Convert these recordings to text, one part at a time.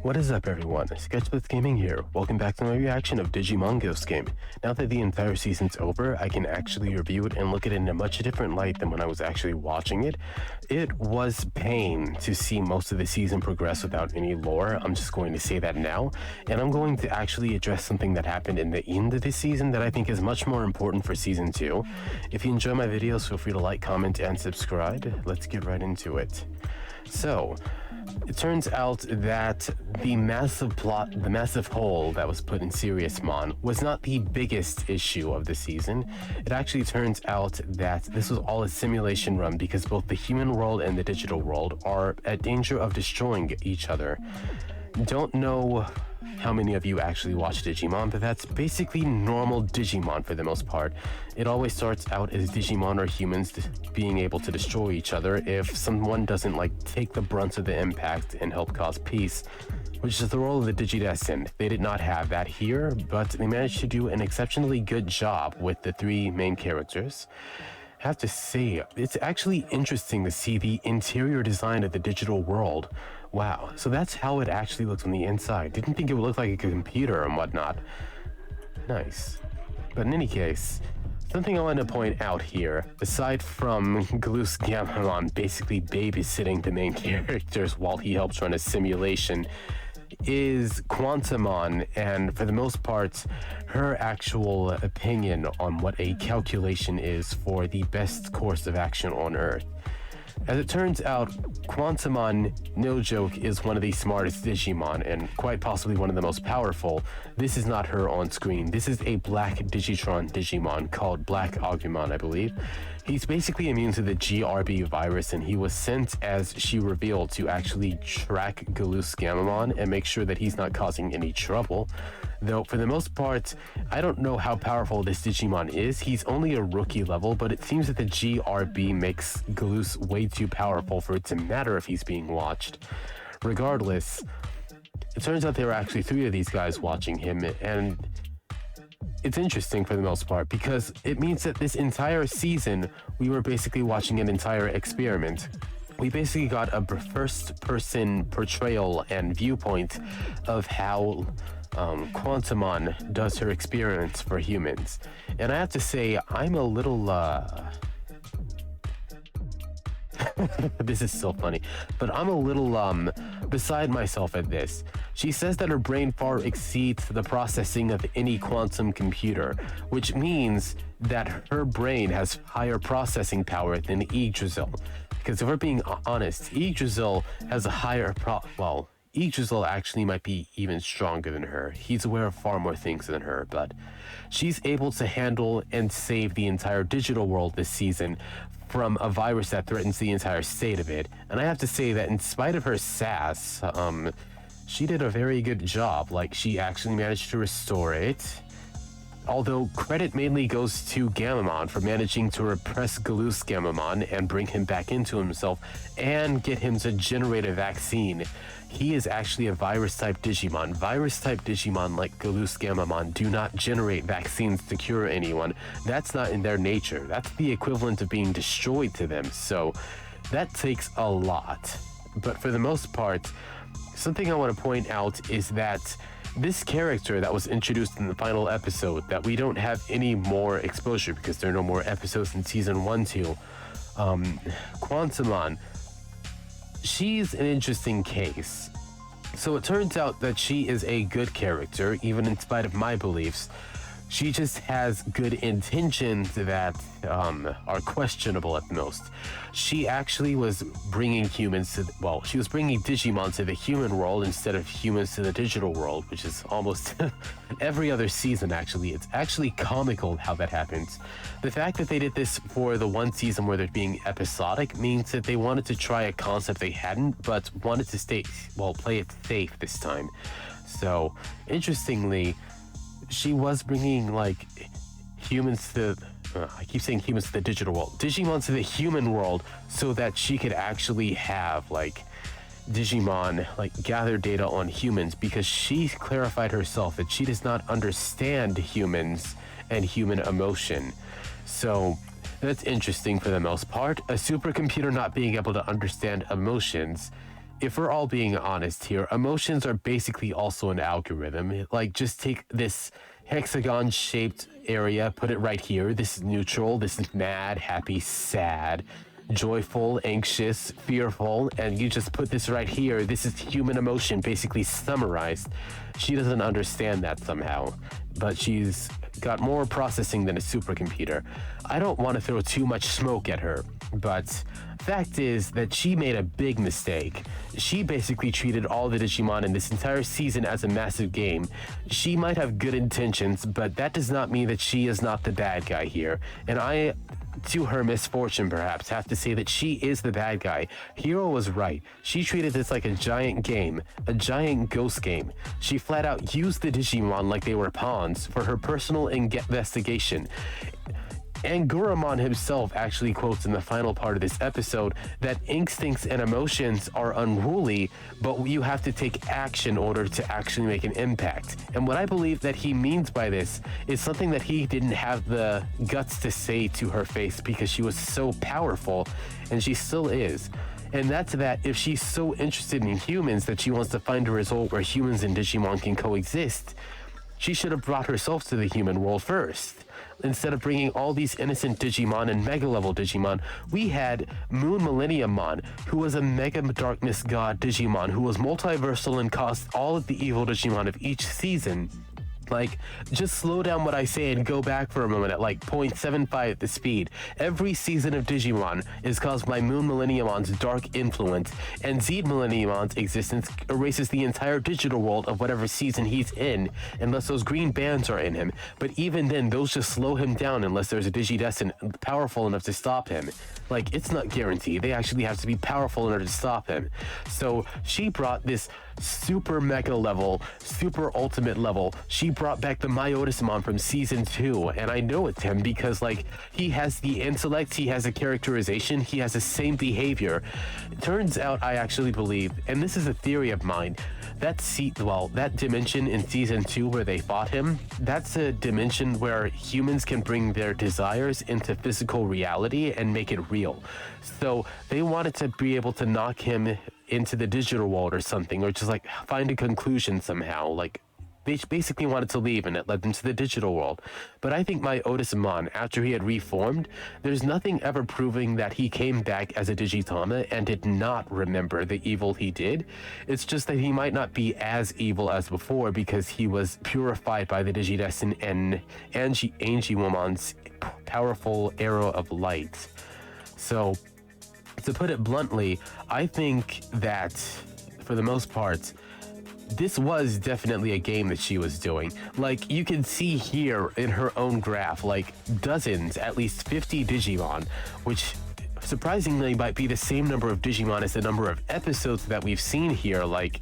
What is up everyone, Sketchblitz Gaming here. Welcome back to my reaction of Digimon Ghost Game. Now that the entire season's over, I can actually review it and look at it in a much different light than when I was actually watching it. It was pain to see most of the season progress without any lore, I'm just going to say that now. And I'm going to actually address something that happened in the end of this season that I think is much more important for season 2. If you enjoy my videos, feel free to like, comment, and subscribe. Let's get right into it. So, it turns out that the massive hole that was put in Serious-mon was not the biggest issue of the season. It actually turns out that this was all a simulation run because both the human world and the digital world are at danger of destroying each other. Don't know how many of you actually watch Digimon, but that's basically normal Digimon for the most part. It always starts out as Digimon or humans being able to destroy each other if someone doesn't take the brunt of the impact and help cause peace, which is the role of the Digidestined. They did not have that here, but they managed to do an exceptionally good job with the 3 main characters. I have to say, it's actually interesting to see the interior design of the digital world. Wow, so that's how it actually looks on the inside. Didn't think it would look like a computer and whatnot. Nice. But in any case, something I want to point out here, aside from Gamamon basically babysitting the main characters while he helps run a simulation, is QUANTUMON, and for the most part, her actual opinion on what a calculation is for the best course of action on Earth. As it turns out, QUANTUMON, no joke, is one of the smartest Digimon and quite possibly one of the most powerful. This is not her on screen. This is a black Digitron Digimon called Black Agumon, I believe. He's basically immune to the GRB virus, and he was sent, as she revealed, to actually track Gamamon and make sure that he's not causing any trouble. Though, for the most part, I don't know how powerful this Digimon is. He's only a rookie level, but it seems that the GRB makes Galus way too powerful for it to matter if he's being watched. Regardless, it turns out there were actually 3 of these guys watching him, and it's interesting for the most part because it means that this entire season we were basically watching an entire experiment. We basically got a first-person portrayal and viewpoint of how QUANTUMON does her experiments for humans. And I have to say, I'm a little, this is so funny, but I'm a little, beside myself at this. She says that her brain far exceeds the processing of any quantum computer, which means that her brain has higher processing power than Yggdrasil. Because if we're being honest, Yggdrasil has a higher Yggdrasil actually might be even stronger than her. He's aware of far more things than her, but she's able to handle and save the entire digital world this season from a virus that threatens the entire state of it. And I have to say that in spite of her sass, she did a very good job. She actually managed to restore it. Although credit mainly goes to Gamamon for managing to repress Gamamon and bring him back into himself and get him to generate a vaccine. He is actually a virus-type Digimon. Virus-type Digimon like Gamamon do not generate vaccines to cure anyone. That's not in their nature. That's the equivalent of being destroyed to them. So that takes a lot. But for the most part, something I want to point out is that this character that was introduced in the final episode, that we don't have any more exposure because there are no more episodes in season 1-2, QUANTUMON, she's an interesting case. So it turns out that she is a good character, even in spite of my beliefs. She just has good intentions that are questionable at most. She actually was bringing humans to, she was bringing Digimon to the human world instead of humans to the digital world, which is almost every other season actually. It's actually comical how that happens. The fact that they did this for the one season where they're being episodic means that they wanted to try a concept they hadn't, but wanted to play it safe this time. So, interestingly, she was bringing humans to I keep saying humans to the digital world, Digimon to the human world, so that she could actually have Digimon gather data on humans, because she clarified herself that she does not understand humans and human emotion. So that's interesting for the most part. A supercomputer not being able to understand emotions if we're all being honest here, emotions are basically also an algorithm. Like, just take this hexagon shaped area, put it right here. This is neutral, this is mad, happy, sad, joyful, anxious, fearful, and you just put this right here. This is human emotion basically summarized. She doesn't understand that somehow, but she's got more processing than a supercomputer. I don't want to throw too much smoke at her, but fact is that she made a big mistake. She basically treated all the Digimon in this entire season as a massive game. She might have good intentions, but that does not mean that she is not the bad guy here. And I, to her misfortune perhaps, have to say that she is the bad guy. Hero was right. She treated this like a giant game, a giant ghost game. She flat out used the Digimon like they were pawns for her personal investigation. And Gurumon himself actually quotes in the final part of this episode that instincts and emotions are unruly, but you have to take action in order to actually make an impact. And what I believe that he means by this is something that he didn't have the guts to say to her face because she was so powerful, and she still is. And that's that if she's so interested in humans that she wants to find a result where humans and Digimon can coexist, she should have brought herself to the human world first. Instead of bringing all these innocent Digimon and Mega level Digimon, we had Moon Millenniummon, who was a Mega Darkness God Digimon who was multiversal and caused all of the evil Digimon of each season. Like, just slow down what I say and go back for a moment at like 0.75 at the speed. Every season of Digimon is caused by Moon Millenniummon's dark influence, and Zed Millenniummon's existence erases the entire digital world of whatever season he's in, unless those green bands are in him. But even then, those just slow him down unless there's a Digidestin powerful enough to stop him. Like, it's not guaranteed. They actually have to be powerful in order to stop him. So she brought this super mega level, super ultimate level. She brought back the Myotismon from season 2, and I know it's him because, like, he has the intellect, he has a characterization, he has the same behavior. It turns out I actually believe, and this is a theory of mine, that dimension in season 2 where they fought him, that's a dimension where humans can bring their desires into physical reality and make it real. So they wanted to be able to knock him into the digital world or something, or just like find a conclusion somehow. Like, they basically wanted to leave and it led them to the digital world. But I think Myotismon, after he had reformed, there's nothing ever proving that he came back as a Digitama and did not remember the evil he did. It's just that he might not be as evil as before because he was purified by the Digidestin and Angie-Woman's powerful arrow of light. So, to put it bluntly, I think that, for the most part, this was definitely a game that she was doing. Like, you can see here in her own graph, like, dozens, at least 50 Digimon, which surprisingly might be the same number of Digimon as the number of episodes that we've seen here, like,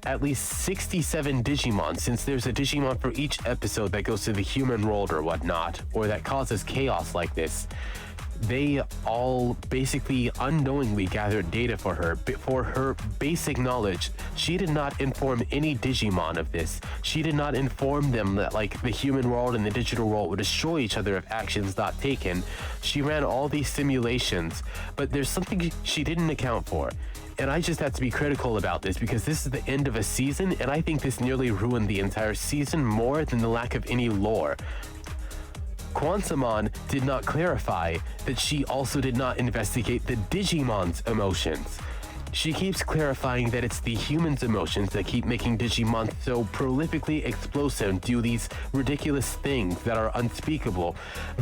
at least 67 Digimon, since there's a Digimon for each episode that goes to the human world or whatnot, or that causes chaos like this. They all basically unknowingly gathered data for her basic knowledge. She did not inform any Digimon of this. She did not inform them that, like, the human world and the digital world would destroy each other if actions not taken. She ran all these simulations, but there's something she didn't account for. And I just have to be critical about this because this is the end of a season, and I think this nearly ruined the entire season more than the lack of any lore. QUANTUMON did not clarify that she also did not investigate the Digimon's emotions. She keeps clarifying that it's the humans' emotions that keep making Digimon so prolifically explosive, do these ridiculous things that are unspeakable.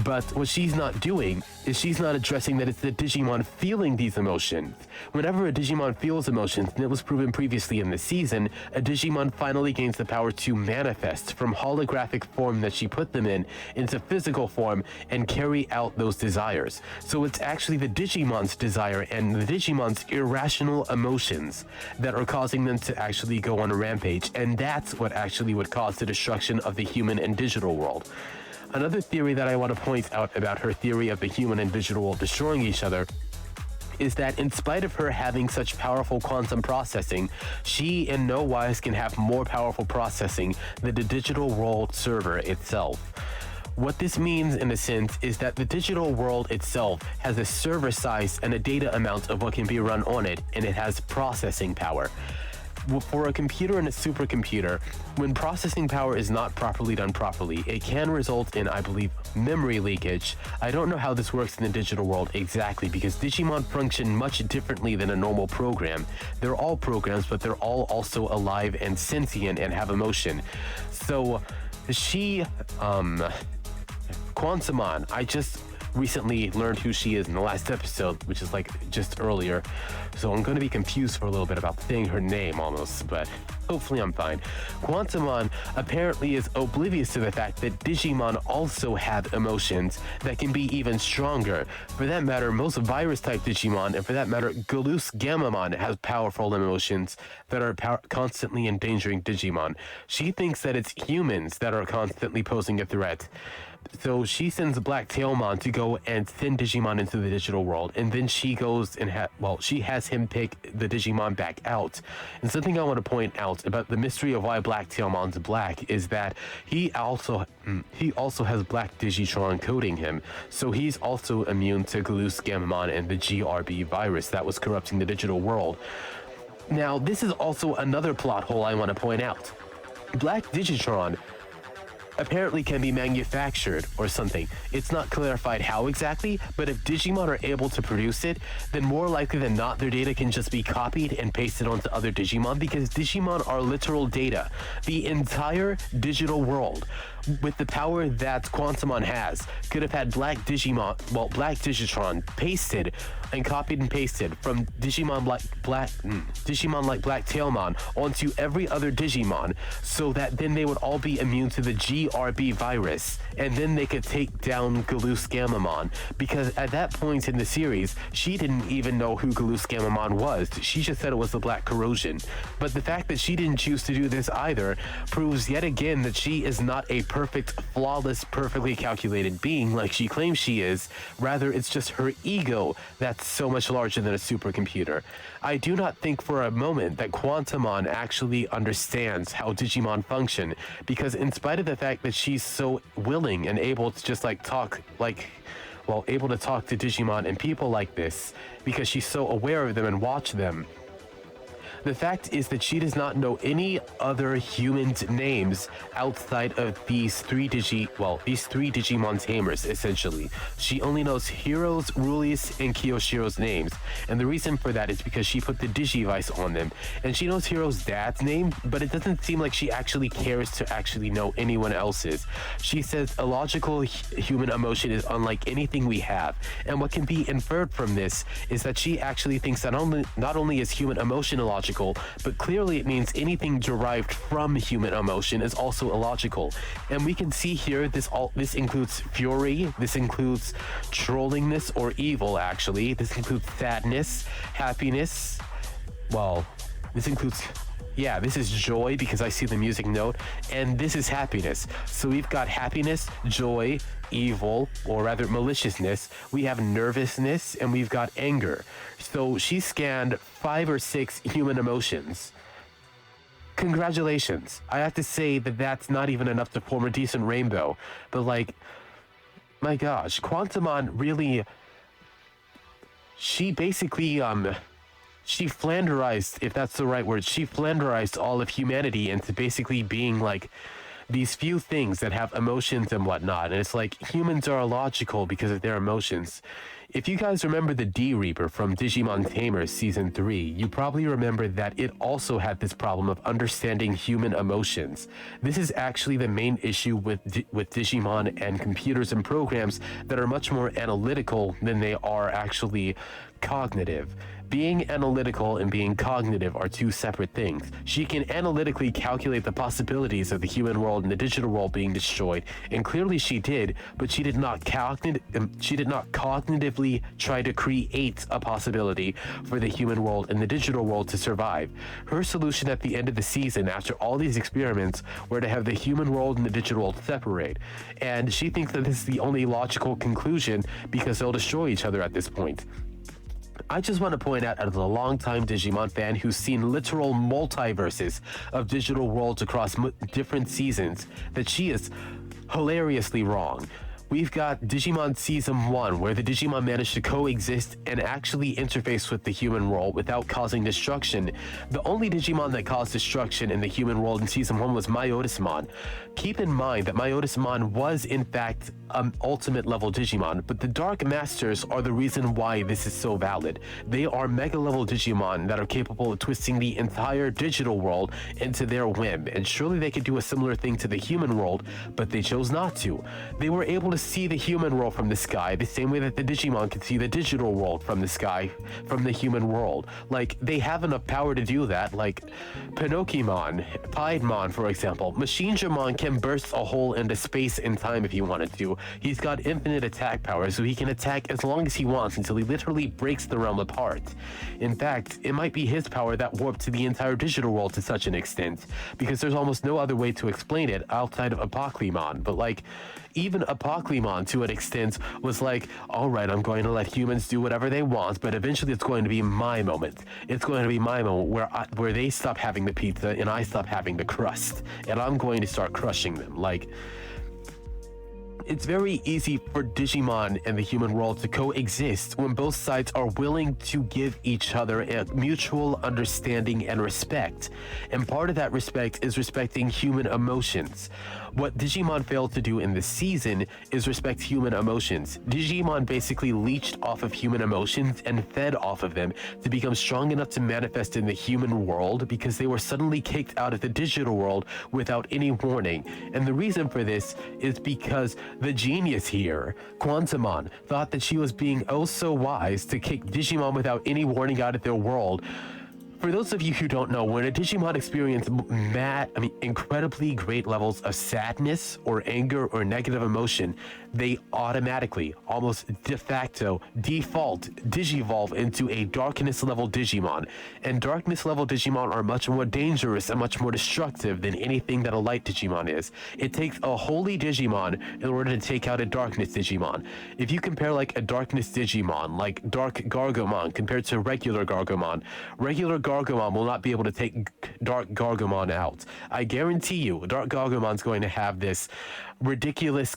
But what she's not doing is she's not addressing that it's the Digimon feeling these emotions. Whenever a Digimon feels emotions, and it was proven previously in the season, a Digimon finally gains the power to manifest from holographic form that she put them in into physical form and carry out those desires. So it's actually the Digimon's desire and the Digimon's irrational emotions that are causing them to actually go on a rampage, and that's what actually would cause the destruction of the human and digital world. Another theory that I want to point out about her theory of the human and digital world destroying each other is that in spite of her having such powerful quantum processing, she in no wise can have more powerful processing than the digital world server itself. What this means, in a sense, is that the digital world itself has a server size and a data amount of what can be run on it, and it has processing power. For a computer and a supercomputer, when processing power is not properly done properly, it can result in, I believe, memory leakage. I don't know how this works in the digital world exactly, because Digimon function much differently than a normal program. They're all programs, but they're all also alive and sentient and have emotion. So QUANTUMON, I just recently learned who she is in the last episode, which is like just earlier, so I'm going to be confused for a little bit about saying her name almost, but hopefully I'm fine. QUANTUMON apparently is oblivious to the fact that Digimon also have emotions that can be even stronger. For that matter, most virus-type Digimon, and for that matter, Gamamon, has powerful emotions that are constantly endangering Digimon. She thinks that it's humans that are constantly posing a threat. So she sends Black Tailmon to go and send Digimon into the digital world, and then she goes and she has him pick the Digimon back out. And something I want to point out about the mystery of why Black Tailmon's black is that he also has Black Digitron coding him, so he's also immune to Gamamon and the GRB virus that was corrupting the digital world. Now, this is also another plot hole I want to point out. Black Digitron apparently can be manufactured or something. It's not clarified how exactly, but if Digimon are able to produce it, then more likely than not their data can just be copied and pasted onto other Digimon, because Digimon are literal data. The entire digital world, with the power that QUANTUMON has, could have had Black Digitron pasted and copied and pasted from Digimon like Black Tailmon onto every other Digimon, so that then they would all be immune to the GRB virus, and then they could take down Gamamon, because at that point in the series, she didn't even know who Gamamon was. She just said it was the Black Corrosion. But the fact that she didn't choose to do this either proves yet again that she is not a perfect, flawless, perfectly calculated being like she claims she is. Rather, it's just her ego that's so much larger than a supercomputer. I do not think for a moment that QUANTUMON actually understands how Digimon function, because in spite of the fact that she's so willing and able to just able to talk to Digimon and people like this, because she's so aware of them and watch them, the fact is that she does not know any other humans' names outside of these three Digimon tamers, essentially. She only knows Hiro's, Ruli's, and Kiyoshiro's names, and the reason for that is because she put the Digivice on them. And she knows Hiro's dad's name, but it doesn't seem like she actually cares to actually know anyone else's. She says a logical human emotion is unlike anything we have, and what can be inferred from this is that she actually thinks that not only is human emotion illogical, but clearly it means anything derived from human emotion is also illogical. And we can see here this includes fury, this includes trollingness or evil actually, this includes sadness, happiness, this is joy because I see the music note, and this is happiness. So we've got happiness, joy, evil, or rather maliciousness, we have nervousness, and we've got anger. So she scanned 5 or 6 human emotions. Congratulations. I have to say that that's not even enough to form a decent rainbow, but my gosh, QUANTUMON really, she basically, she flanderized, if that's the right word, she flanderized all of humanity into basically being like these few things that have emotions and whatnot. And it's like humans are illogical because of their emotions. If you guys remember the D-Reaper from Digimon Tamers Season 3, you probably remember that it also had this problem of understanding human emotions. This is actually the main issue with Digimon and computers and programs that are much more analytical than they are actually cognitive. Being analytical and being cognitive are two separate things. She can analytically calculate the possibilities of the human world and the digital world being destroyed, and clearly she did, but she did not cognitively try to create a possibility for the human world and the digital world to survive. Her solution at the end of the season, after all these experiments, were to have the human world and the digital world separate. And she thinks that this is the only logical conclusion because they'll destroy each other at this point. I just want to point out, as a longtime Digimon fan who's seen literal multiverses of digital worlds across different seasons, that she is hilariously wrong. We've got Digimon Season 1, where the Digimon managed to coexist and actually interface with the human world without causing destruction. The only Digimon that caused destruction in the human world in Season 1 was Myotismon. Keep in mind that Myotismon was, in fact, an ultimate level Digimon, but the Dark Masters are the reason why this is so valid. They are mega level Digimon that are capable of twisting the entire digital world into their whim, and surely they could do a similar thing to the human world, but they chose not to. They were able to see the human world from the sky the same way that the Digimon could see the digital world from the sky, from the human world. Like, they have enough power to do that. Like Pinocchimon, Piedmon, for example. Machinedramon can burst a hole into space and time if he wanted to. He's got infinite attack power, so he can attack as long as he wants until he literally breaks the realm apart. In fact, it might be his power that warped to the entire digital world to such an extent, because there's almost no other way to explain it outside of Apoclymon. But like, even Apoclymon, to an extent, was like, alright, I'm going to let humans do whatever they want, but eventually it's going to be my moment. It's going to be my moment where they stop having the pizza and I stop having the crust, and I'm going to start crushing them. Like, it's very easy for Digimon and the human world to coexist when both sides are willing to give each other a mutual understanding and respect. And part of that respect is respecting human emotions. What Digimon failed to do in this season is respect human emotions. Digimon basically leached off of human emotions and fed off of them to become strong enough to manifest in the human world, because they were suddenly kicked out of the digital world without any warning. And the reason for this is because the genius here, QUANTUMON, thought that she was being oh so wise to kick Digimon without any warning out of their world. For those of you who don't know, when a Digimon experiences incredibly great levels of sadness or anger or negative emotion, they automatically, almost de facto, default Digivolve into a darkness level Digimon. And darkness level Digimon are much more dangerous and much more destructive than anything that a light Digimon is. It takes a holy Digimon in order to take out a darkness Digimon. If you compare like a darkness Digimon, like Dark Gargomon compared to regular Gargomon, regular Gargomon will not be able to take Dark Gargomon out. I guarantee you, Dark Gargomon's going to have this ridiculous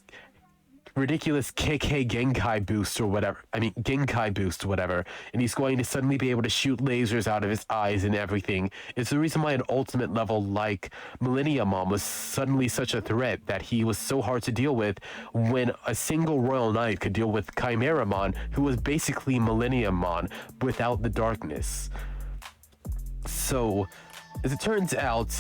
KK Genkai boost or whatever. Genkai boost, whatever. And he's going to suddenly be able to shoot lasers out of his eyes and everything. It's the reason why an ultimate level like Millenniumon was suddenly such a threat that he was so hard to deal with, when a single Royal Knight could deal with Chimeramon, who was basically Millenniumon without the darkness. So, as it turns out,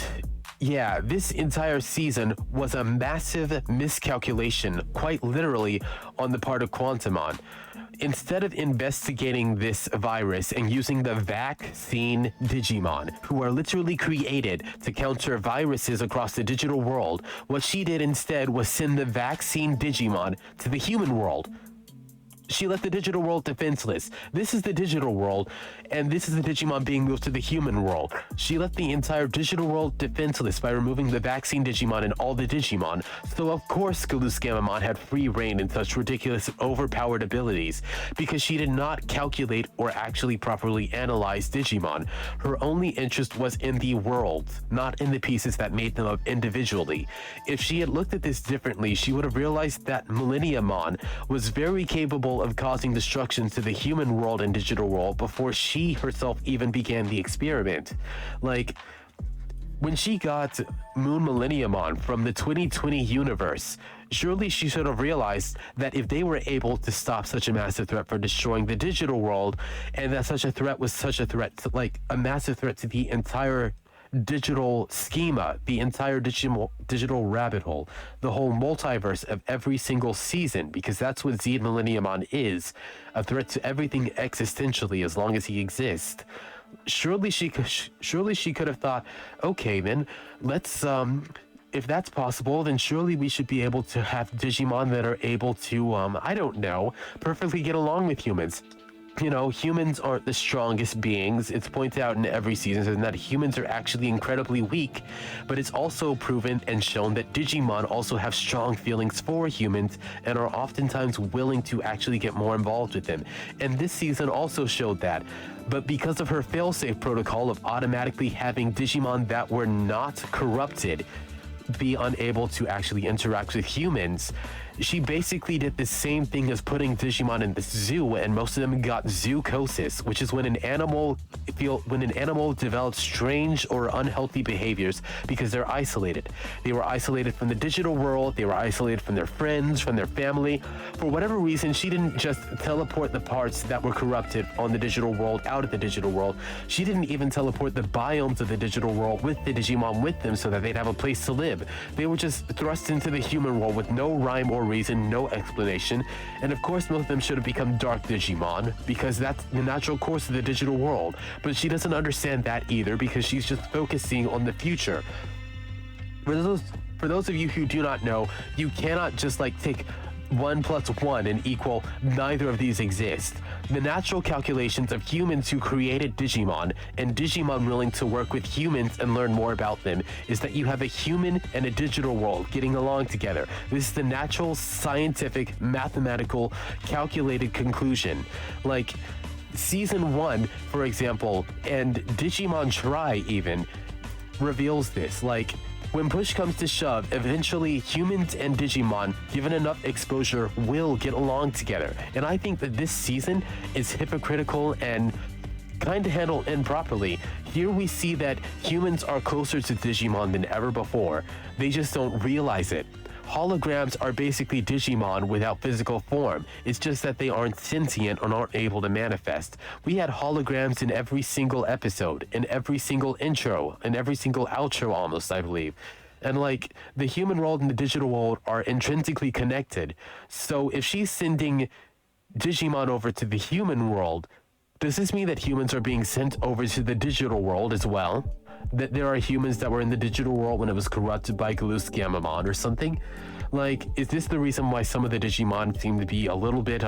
yeah, this entire season was a massive miscalculation, quite literally, on the part of QUANTUMON. Instead of investigating this virus and using the vaccine Digimon, who are literally created to counter viruses across the digital world, what she did instead was send the vaccine Digimon to the human world. She left the digital world defenseless. This is the digital world, and this is the Digimon being moved to the human world. She left the entire digital world defenseless by removing the vaccine Digimon and all the Digimon. So of course Galusgamamon had free reign and such ridiculous overpowered abilities, because she did not calculate or actually properly analyze Digimon. Her only interest was in the world, not in the pieces that made them up individually. If she had looked at this differently, she would have realized that Millenniumon was very capable of causing destruction to the human world and digital world before she herself even began the experiment. Like, when she got Moon Millenniumon from the 2020 universe, surely she should have realized that if they were able to stop such a massive threat for destroying the digital world, and that such a threat was such a threat to, like, a massive threat to the entire digital schema, the entire digital rabbit hole, the whole multiverse of every single season, because that's what Zed Millenniumon is, a threat to everything existentially as long as he exists. Surely she could have thought, okay then, let's if that's possible, then surely we should be able to have Digimon that are able to I don't know, perfectly get along with humans. You know, humans aren't the strongest beings. It's pointed out in every season that humans are actually incredibly weak, but it's also proven and shown that Digimon also have strong feelings for humans and are oftentimes willing to actually get more involved with them. And this season also showed that. But because of her failsafe protocol of automatically having Digimon that were not corrupted, be unable to actually interact with humans, she basically did the same thing as putting Digimon in the zoo, and most of them got zoochosis, which is when an animal develops strange or unhealthy behaviors because they're isolated. They were isolated from the digital world, they were isolated from their friends, from their family. For whatever reason, she didn't just teleport the parts that were corrupted on the digital world out of the digital world. She didn't even teleport the biomes of the digital world with the Digimon with them so that they'd have a place to live. They were just thrust into the human world with no rhyme or reason, no explanation, and of course most of them should have become dark Digimon because that's the natural course of the digital world, but she doesn't understand that either because she's just focusing on the future. For those of you who do not know, you cannot just like take 1 plus 1 and equal neither of these exist. The natural calculations of humans who created Digimon and Digimon willing to work with humans and learn more about them is that you have a human and a digital world getting along together. This is the natural, scientific, mathematical, calculated conclusion. Like season 1, for example, and Digimon Try even reveals this. Like, when push comes to shove, eventually humans and Digimon, given enough exposure, will get along together. And I think that this season is hypocritical and kind of handled improperly. Here we see that humans are closer to Digimon than ever before. They just don't realize it. Holograms are basically Digimon without physical form. It's just that they aren't sentient or aren't able to manifest. We had holograms in every single episode, in every single intro, in every single outro almost, I believe. And like, the human world and the digital world are intrinsically connected. So if she's sending Digimon over to the human world, does this mean that humans are being sent over to the digital world as well? That there are humans that were in the digital world when it was corrupted by Gamamon or something? Like, is this the reason why some of the Digimon seem to be a little bit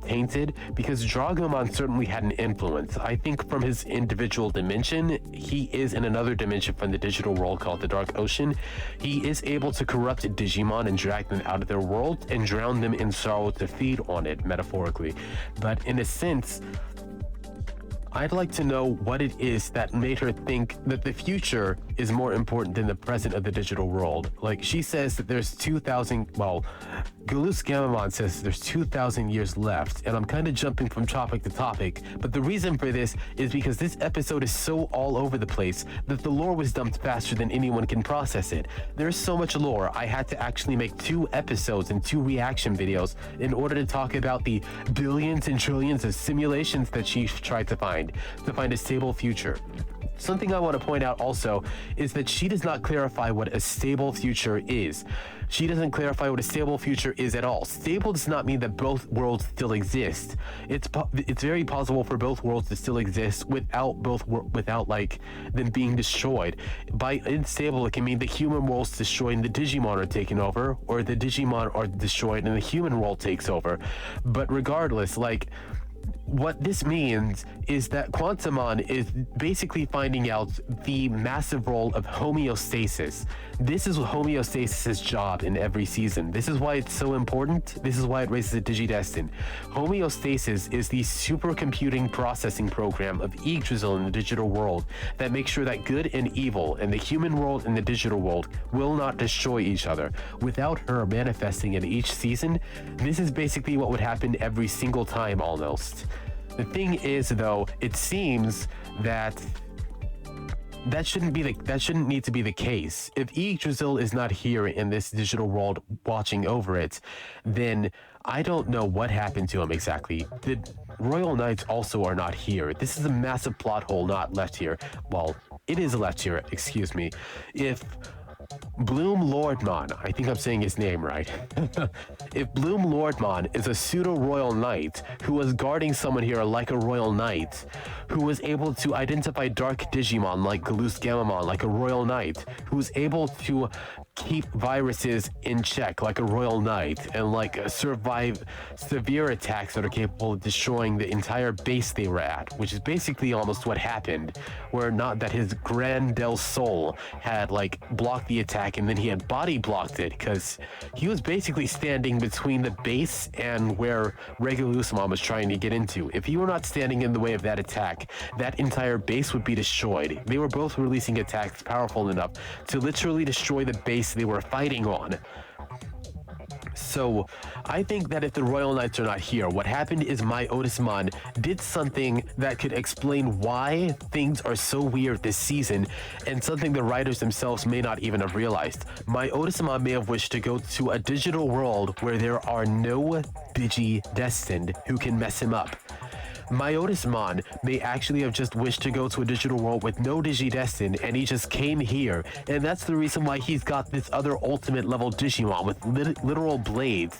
tainted? Because Dragomon certainly had an influence. I think from his individual dimension, he is in another dimension from the digital world called the Dark Ocean. He is able to corrupt Digimon and drag them out of their world and drown them in sorrow to feed on it, metaphorically. But in a sense, I'd like to know what it is that made her think that the future is more important than the present of the digital world. Like, she says that there's 2,000, well, Gamamon says there's 2,000 years left, and I'm kind of jumping from topic to topic, but the reason for this is because this episode is so all over the place that the lore was dumped faster than anyone can process it. There's so much lore, I had to actually make 2 episodes and 2 reaction videos in order to talk about the billions and trillions of simulations that she tried to find a stable future. Something I want to point out also is that she does not clarify what a stable future is. She doesn't clarify what a stable future is at all. Stable does not mean that both worlds still exist. It's very possible for both worlds to still exist without like them being destroyed. By unstable, it can mean the human world's destroyed and the Digimon are taken over, or the Digimon are destroyed and the human world takes over. But regardless, like, what this means is that QUANTUMON is basically finding out the massive role of homeostasis. This is homeostasis' job in every season. This is why it's so important. This is why it raises a Digidestin. Homeostasis is the supercomputing processing program of Yggdrasil in the digital world that makes sure that good and evil in the human world and the digital world will not destroy each other. Without her manifesting in each season, this is basically what would happen every single time almost. The thing is, though, it seems that shouldn't need to be the case. If Yggdrasil is not here in this digital world watching over it, then I don't know what happened to him exactly. The Royal Knights also are not here. This is a massive plot hole not left here. Well, it is left here, excuse me. If Bloom Lordmon, I think I'm saying his name right. If Bloom Lordmon is a pseudo-royal knight who was guarding someone here like a royal knight, who was able to identify dark Digimon like Gamamon like a royal knight, who was able to keep viruses in check like a royal knight, and like survive severe attacks that are capable of destroying the entire base they were at, which is basically almost what happened, where not that his Grand Del Sol had like blocked the attack and then he had body blocked it because he was basically standing between the base and where Regulusmon was trying to get into. If he were not standing in the way of that attack, that entire base would be destroyed. They were both releasing attacks powerful enough to literally destroy the base they were fighting on. So I think that if the Royal Knights are not here, what happened is my Otismon did something that could explain why things are so weird this season, and something the writers themselves may not even have realized. My Otismon may have wished to go to a digital world where there are no Digi-destined who can mess him up. My Otismon may actually have just wished to go to a digital world with no Digi-destined, and he just came here, and that's the reason why he's got this other ultimate level Digimon with literal blades,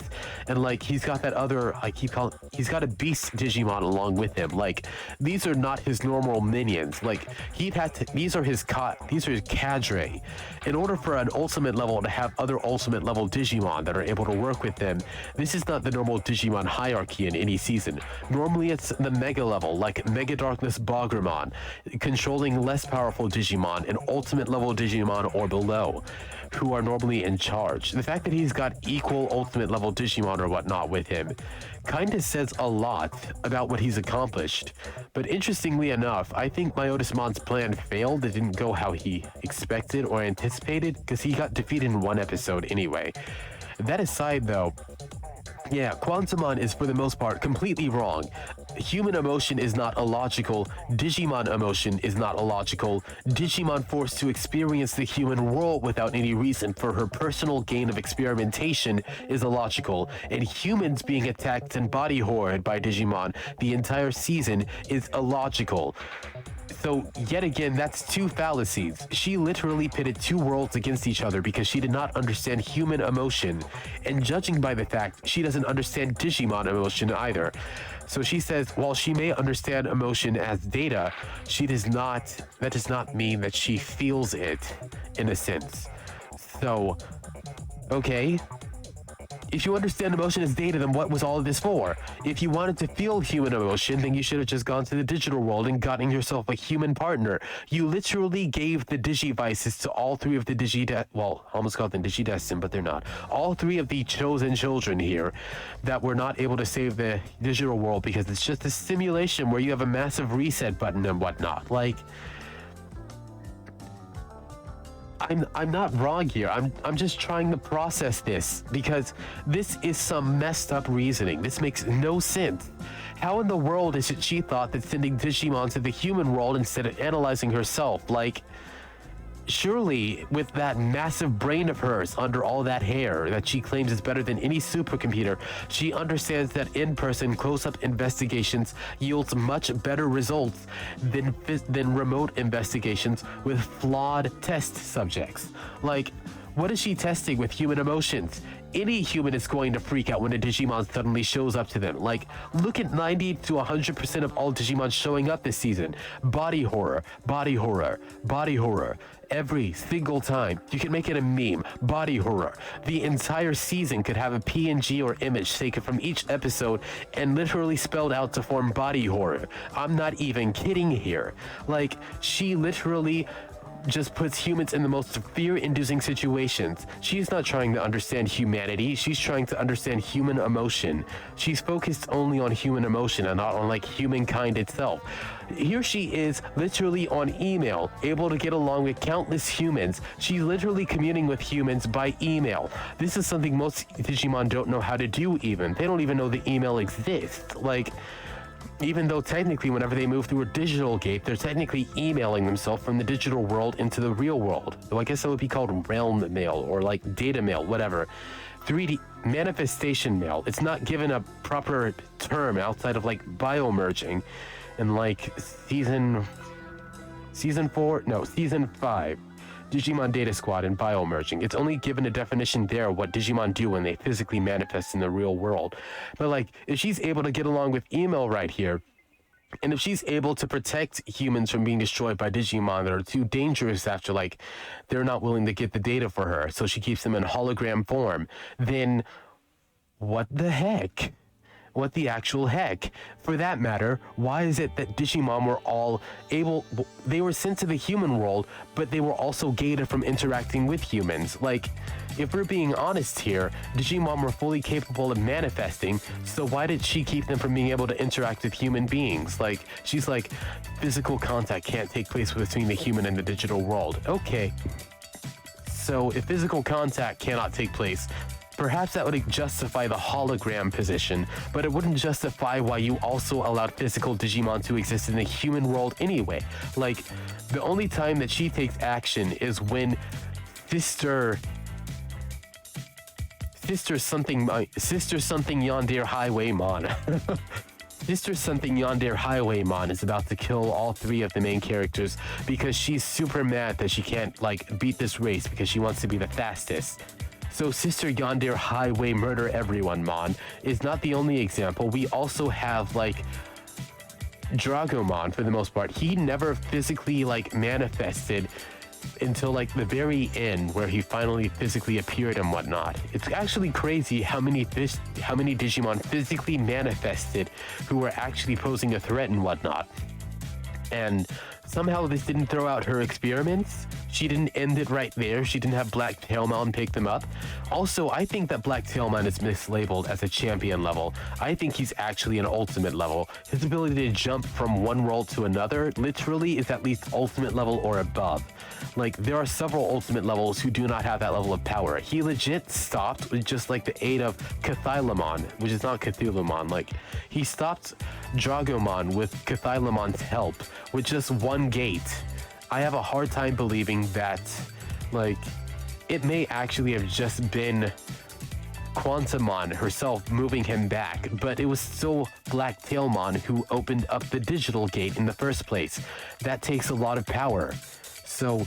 and like he's got that other, he's got a beast Digimon along with him. Like, these are not his normal minions. Like, these are his cadre. In order for an ultimate level to have other ultimate level Digimon that are able to work with them, this is not the normal Digimon hierarchy in any season. Normally it's the Mega level, like Mega Darkness Bogremon, controlling less powerful Digimon and ultimate level Digimon or below, who are normally in charge. The fact that he's got equal ultimate level Digimon or whatnot with him kind of says a lot about what he's accomplished. But interestingly enough, I think my Otismon's plan failed. It didn't go how he expected or anticipated, because he got defeated in one episode anyway. That aside though, yeah, QUANTUMON is for the most part completely wrong. Human emotion is not illogical. Digimon emotion is not illogical. Digimon forced to experience the human world without any reason for her personal gain of experimentation is illogical. And humans being attacked and body horrored by Digimon the entire season is illogical. So, yet again, that's two fallacies. She literally pitted two worlds against each other because she did not understand human emotion, and judging by the fact, she doesn't understand Digimon emotion either. So she says, while she may understand emotion as data, that does not mean that she feels it, in a sense. So, okay. If you understand emotion as data, then what was all of this for? If you wanted to feel human emotion, then you should have just gone to the digital world and gotten yourself a human partner. You literally gave the Digivices to all three of the almost called them Digidestined, but they're not. All three of the chosen children here that were not able to save the digital world because it's just a simulation where you have a massive reset button and whatnot. Like, I'm not wrong here. I'm just trying to process this because this is some messed up reasoning. This makes no sense. How in the world is it she thought that sending Digimon to the human world instead of analyzing herself? Like, surely with that massive brain of hers under all that hair that she claims is better than any supercomputer, she understands that in-person close-up investigations yields much better results than remote investigations with flawed test subjects. Like, what is she testing with human emotions? Any human is going to freak out when a Digimon suddenly shows up to them. Like, look at 90 to 100% of all Digimon showing up this season. Body horror, body horror, body horror. Every single time. You can make it a meme. Body horror. The entire season could have a PNG or image taken from each episode and literally spelled out to form body horror. I'm not even kidding here. Like, she literally just puts humans in the most fear-inducing situations. She's not trying to understand humanity. She's trying to understand human emotion. She's focused only on human emotion and not on, like, humankind itself. Here she is, literally on email, able to get along with countless humans. She's literally communing with humans by email. This is something most Digimon don't know how to do even. They don't even know the email exists. Like, even though technically whenever they move through a digital gate, they're technically emailing themselves from the digital world into the real world. So I guess that would be called realm mail or like data mail, whatever. 3D manifestation mail. It's not given a proper term outside of like biomerging and like season 5. Digimon Data Squad and biomerging. It's only given a definition there of what Digimon do when they physically manifest in the real world. But like, if she's able to get along with email right here, and if she's able to protect humans from being destroyed by Digimon that are too dangerous after, like, they're not willing to get the data for her, so she keeps them in hologram form, then what the heck? What the actual heck? For that matter, why is it that Digimon were all they were sent to the human world, but they were also gated from interacting with humans? Like, if we're being honest here, Digimon were fully capable of manifesting, so why did she keep them from being able to interact with human beings? Like, she's like, physical contact can't take place between the human and the digital world. Okay. So if physical contact cannot take place, perhaps that would justify the hologram position, but it wouldn't justify why you also allowed physical Digimon to exist in the human world anyway. Like, the only time that she takes action is when Sister something yonder Highwaymon. Sister something yonder Highwaymon is about to kill all three of the main characters because she's super mad that she can't, like, beat this race because she wants to be the fastest. So Sister Yonder Highway Murder Everyone Mon is not the only example. We also have, like, Dragomon for the most part. He never physically, like, manifested until, like, the very end where he finally physically appeared and whatnot. It's actually crazy how many Digimon physically manifested who were actually posing a threat and whatnot. And somehow this didn't throw out her experiments. She didn't end it right there. She didn't have Black Tailmon pick them up. Also, I think that Black Tailmon is mislabeled as a champion level. I think he's actually an ultimate level. His ability to jump from one world to another literally is at least ultimate level or above. Like, there are several ultimate levels who do not have that level of power. He legit stopped with just like the aid of Cthulhumon, which is not Cthulhumon. Like, he stopped Dragomon with Cthulhumon's help with just one gate. I have a hard time believing that, like, it may actually have just been QUANTUMON herself moving him back, but it was still Black Tailmon who opened up the digital gate in the first place. That takes a lot of power. So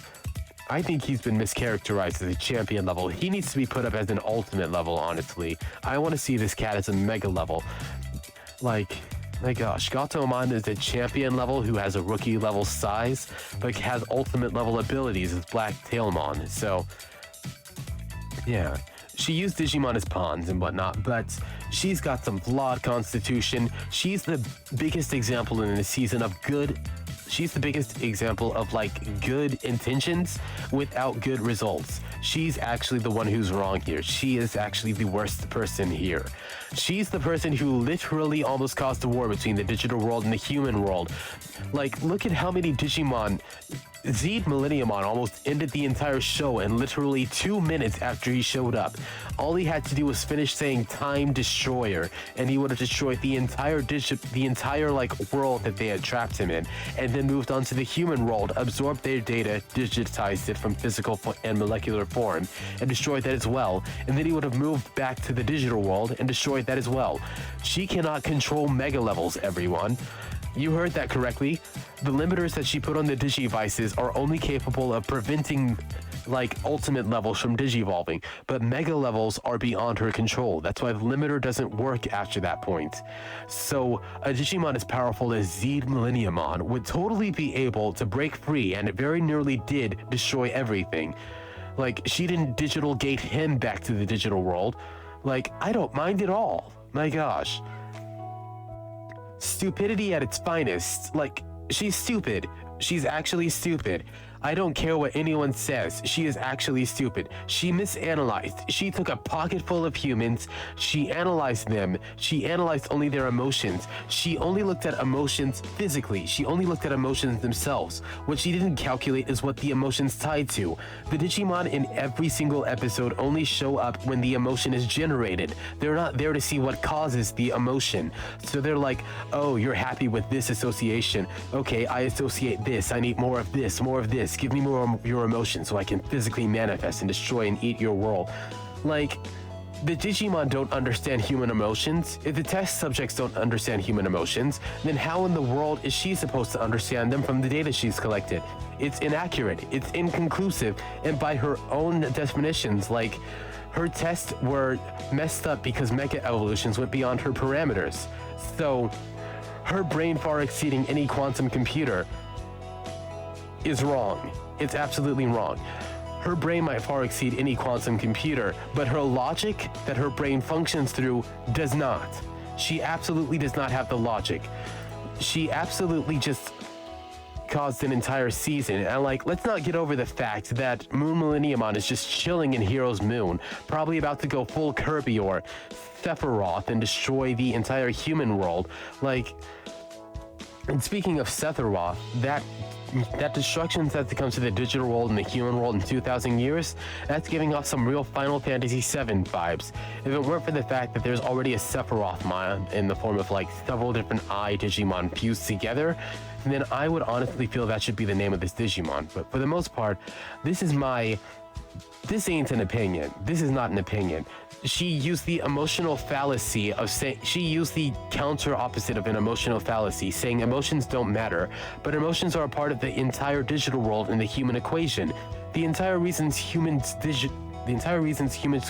I think he's been mischaracterized as a champion level. He needs to be put up as an ultimate level, honestly. I want to see this cat as a mega level. Like, my gosh, Gatomon is a champion level who has a rookie level size, but has ultimate level abilities as Black Tailmon. So, yeah. She used Digimon as pawns and whatnot, but she's got some flawed constitution. She's the biggest example in the season of good. She's the biggest example of, like, good intentions without good results. She's actually the one who's wrong here. She is actually the worst person here. She's the person who literally almost caused a war between the digital world and the human world. Like, look at how many Digimon... Zed Millenniumon almost ended the entire show in literally 2 minutes after he showed up. All he had to do was finish saying Time Destroyer, and he would have destroyed the entire like world that they had trapped him in, and then moved on to the human world, absorbed their data, digitized it from physical and molecular form, and destroyed that as well. And then he would have moved back to the digital world and destroyed that as well. She cannot control mega levels, everyone. You heard that correctly. The limiters that she put on the Digivices are only capable of preventing, like, ultimate levels from digivolving, but mega levels are beyond her control. That's why the limiter doesn't work after that point. So a Digimon as powerful as Zed Millenniumon would totally be able to break free, and it very nearly did destroy everything. Like, she didn't digital gate him back to the digital world. Like, I don't mind at all. My gosh. Stupidity at its finest. Like, she's stupid. She's actually stupid. I don't care what anyone says. She is actually stupid. She misanalyzed. She took a pocket full of humans. She analyzed them. She analyzed only their emotions. She only looked at emotions physically. She only looked at emotions themselves. What she didn't calculate is what the emotions tied to. The Digimon in every single episode only show up when the emotion is generated. They're not there to see what causes the emotion. So they're like, oh, you're happy with this association. Okay, I associate this. I need more of this, more of this. Give me more of your emotions so I can physically manifest and destroy and eat your world. Like, the Digimon don't understand human emotions. If the test subjects don't understand human emotions, then how in the world is she supposed to understand them from the data she's collected? It's inaccurate, it's inconclusive, and by her own definitions, like, her tests were messed up because Mecha Evolutions went beyond her parameters. So, her brain far exceeding any quantum computer is wrong. It's absolutely wrong. Her brain might far exceed any quantum computer, but her logic that her brain functions through does not. She absolutely does not have the logic. She absolutely just caused an entire season, and like, let's not get over the fact that Moon Millenniumon is just chilling in Hero's Moon, probably about to go full Kirby or Sephiroth and destroy the entire human world. Like, and speaking of Sephiroth, that destruction set to come to the digital world and the human world in 2,000 years, that's giving off some real Final Fantasy VII vibes. If it weren't for the fact that there's already a Sephirothmon in the form of like several different eye Digimon fused together, then I would honestly feel that should be the name of this Digimon. But for the most part, this ain't an opinion. This is not an opinion. She used the emotional fallacy of saying, she used the counter opposite of an emotional fallacy, saying emotions don't matter, but emotions are a part of the entire digital world and the human equation. The entire reasons humans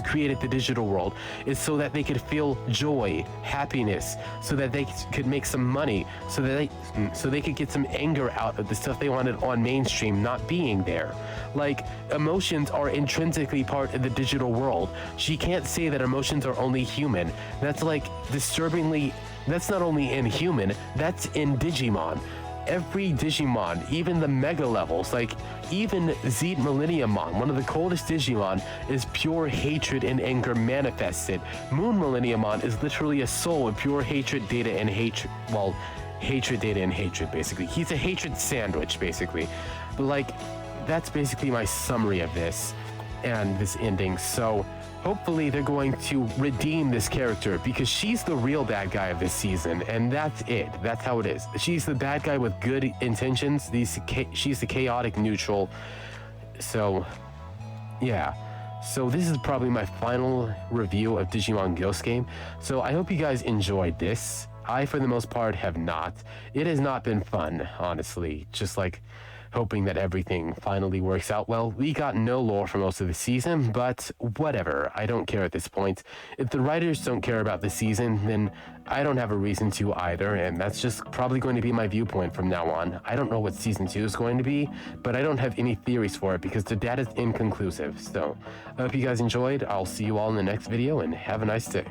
created the digital world is so that they could feel joy, happiness, so that they could make some money, so they could get some anger out of the stuff they wanted on mainstream not being there. Like, emotions are intrinsically part of the digital world. She can't say that emotions are only human. That's like disturbingly, that's not only inhuman, that's in Digimon. Every Digimon, even the mega levels, like even Zed Millenniumon, one of the coldest Digimon, is pure hatred and anger manifested. Moon Millenniumon is literally a soul of pure hatred, data, and hatred. Well, hatred, data, and hatred, basically. He's a hatred sandwich, basically. But like, that's basically my summary of this and this ending. So hopefully they're going to redeem this character, because she's the real bad guy of this season, and that's it. That's how it is. She's the bad guy with good intentions. She's the chaotic neutral. So, yeah. So this is probably my final review of Digimon Ghost Game. So I hope you guys enjoyed this. I, for the most part, have not. It has not been fun, honestly. Just like hoping that everything finally works out well. We got no lore for most of the season, but whatever. I don't care at this point. If the writers don't care about the season, then I don't have a reason to either, and that's just probably going to be my viewpoint from now on. I don't know what season 2 is going to be, but I don't have any theories for it because the data is inconclusive. So I hope you guys enjoyed. I'll see you all in the next video, and have a nice day.